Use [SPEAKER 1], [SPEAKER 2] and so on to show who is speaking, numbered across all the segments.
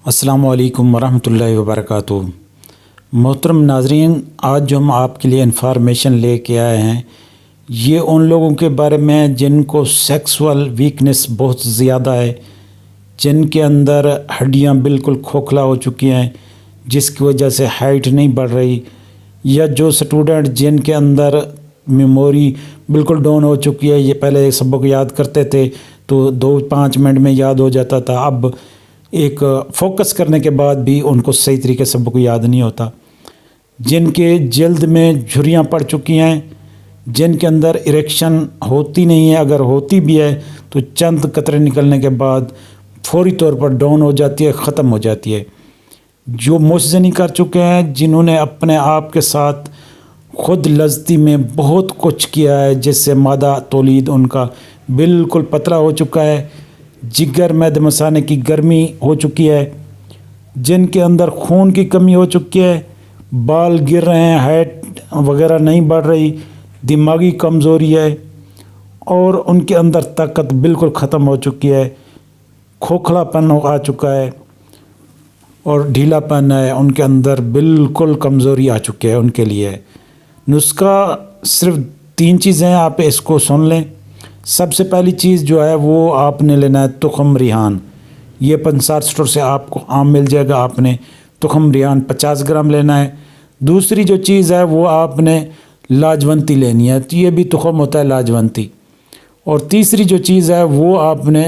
[SPEAKER 1] السلام علیکم ورحمۃ اللہ وبرکاتہ۔ محترم ناظرین، آج جو ہم آپ کے لیے انفارمیشن لے کے آئے ہیں یہ ان لوگوں کے بارے میں جن کو سیکسول ویکنس بہت زیادہ ہے، جن کے اندر ہڈیاں بالکل کھوکھلا ہو چکی ہیں، جس کی وجہ سے ہائٹ نہیں بڑھ رہی، یا جو سٹوڈنٹ جن کے اندر میموری بالکل ڈاؤن ہو چکی ہے۔ یہ پہلے سبق یاد کرتے تھے تو 2-5 منٹ میں یاد ہو جاتا تھا، اب ایک فوکس کرنے کے بعد بھی ان کو صحیح طریقے سے سبق یاد نہیں ہوتا۔ جن کے جلد میں جھریاں پڑ چکی ہیں، جن کے اندر اریکشن ہوتی نہیں ہے، اگر ہوتی بھی ہے تو چند قطرے نکلنے کے بعد فوری طور پر ڈاؤن ہو جاتی ہے، ختم ہو جاتی ہے۔ جو موسزنی کر چکے ہیں، جنہوں نے اپنے آپ کے ساتھ خود لذتی میں بہت کچھ کیا ہے، جس سے مادہ تولید ان کا بالکل پتلا ہو چکا ہے، جگر معدے مثانے کی گرمی ہو چکی ہے، جن کے اندر خون کی کمی ہو چکی ہے، بال گر رہے ہیں، ہائٹ وغیرہ نہیں بڑھ رہی، دماغی کمزوری ہے، اور ان کے اندر طاقت بالکل ختم ہو چکی ہے، کھوکھلا پن آ چکا ہے اور ڈھیلا پن ہے، ان کے اندر بالکل کمزوری آ چکی ہے۔ ان کے لیے نسخہ صرف 3 چیزیں ہیں، آپ اس کو سن لیں۔ سب سے پہلی چیز جو ہے وہ آپ نے لینا ہے تخم ریحان۔ یہ پنسار سٹور سے آپ کو عام مل جائے گا۔ آپ نے تخم ریحان 50 گرام لینا ہے۔ دوسری جو چیز ہے وہ آپ نے لاجونتی لینی ہے، تو یہ بھی تخم ہوتا ہے لاجونتی۔ اور تیسری جو چیز ہے وہ آپ نے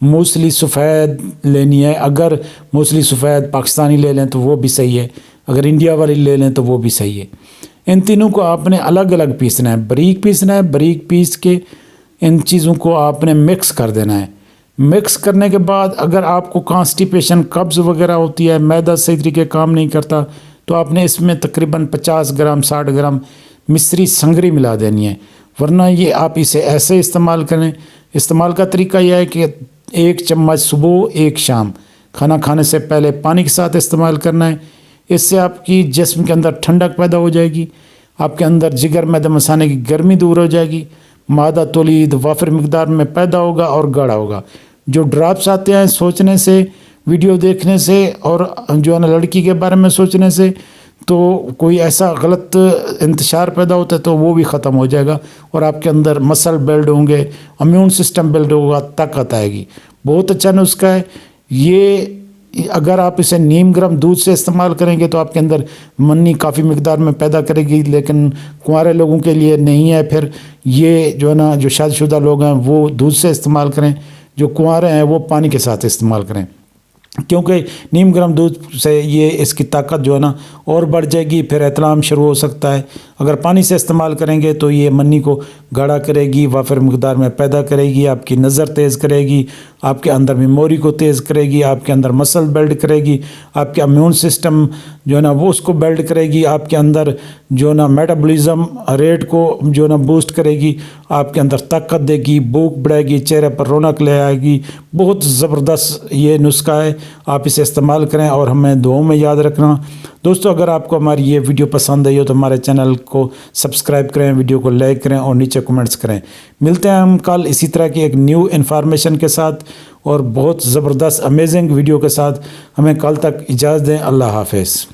[SPEAKER 1] موسلی سفید لینی ہے۔ اگر موسلی سفید پاکستانی لے لیں تو وہ بھی صحیح ہے، اگر انڈیا والی لے لیں تو وہ بھی صحیح ہے۔ ان تینوں کو آپ نے الگ الگ پیسنا ہے، باریک پیسنا ہے۔ باریک پیس کے ان چیزوں کو آپ نے مکس کر دینا ہے۔ مکس کرنے کے بعد اگر آپ کو کانسٹیپیشن، قبض وغیرہ ہوتی ہے، معدہ صحیح طریقے کام نہیں کرتا، تو آپ نے اس میں تقریباً 50 گرام 60 گرام مصری سنگری ملا دینی ہے، ورنہ یہ آپ اسے ایسے استعمال کریں۔ استعمال کا طریقہ یہ ہے کہ 1 چمچ صبح 1 شام کھانا کھانے سے پہلے پانی کے ساتھ استعمال کرنا ہے۔ اس سے آپ کی جسم کے اندر ٹھنڈک پیدا ہو جائے گی، آپ کے اندر جگر معدے مثانے کی گرمی دور ہو جائے گی، مادہ تولید وافر مقدار میں پیدا ہوگا اور گاڑھا ہوگا۔ جو ڈراپس آتے ہیں سوچنے سے، ویڈیو دیکھنے سے، اور جو ہے نا لڑکی کے بارے میں سوچنے سے، تو کوئی ایسا غلط انتشار پیدا ہوتا ہے تو وہ بھی ختم ہو جائے گا، اور آپ کے اندر مسل بلڈ ہوں گے، امیون سسٹم بلڈ ہوگا، طاقت آئے گی۔ بہت اچھا نسخہ ہے یہ۔ اگر آپ اسے نیم گرم دودھ سے استعمال کریں گے تو آپ کے اندر منی کافی مقدار میں پیدا کرے گی، لیکن کنوارے لوگوں کے لیے نہیں ہے۔ پھر یہ جو ہے نا جو شادی شدہ لوگ ہیں وہ دودھ سے استعمال کریں، جو کنوارے ہیں وہ پانی کے ساتھ استعمال کریں، کیونکہ نیم گرم دودھ سے یہ اس کی طاقت جو ہے نا اور بڑھ جائے گی، پھر احتلام شروع ہو سکتا ہے۔ اگر پانی سے استعمال کریں گے تو یہ منی کو گاڑھا کرے گی، وافر مقدار میں پیدا کرے گی، آپ کی نظر تیز کرے گی، آپ کے اندر میموری کو تیز کرے گی، آپ کے اندر مسل بلڈ کرے گی، آپ کے امیون سسٹم جو ہے نا وہ اس کو بلڈ کرے گی، آپ کے اندر جو ہے نا میٹابولزم ریٹ کو جو ہے نا بوسٹ کرے گی، آپ کے اندر طاقت دے گی، بھوک بڑھائے گی، چہرے پر رونق لے آئے گی۔ بہت زبردست یہ نسخہ ہے، آپ اسے استعمال کریں اور ہمیں دعاؤں میں یاد رکھنا۔ دوستو، اگر آپ کو ہماری یہ ویڈیو پسند آئی ہو تو ہمارے چینل کو سبسکرائب کریں، ویڈیو کو لائک کریں اور نیچے کمنٹس کریں۔ ملتے ہیں ہم کل اسی طرح کی ایک نیو انفارمیشن کے ساتھ اور بہت زبردست امیزنگ ویڈیو کے ساتھ۔ ہمیں کل تک اجازت دیں۔ اللہ حافظ۔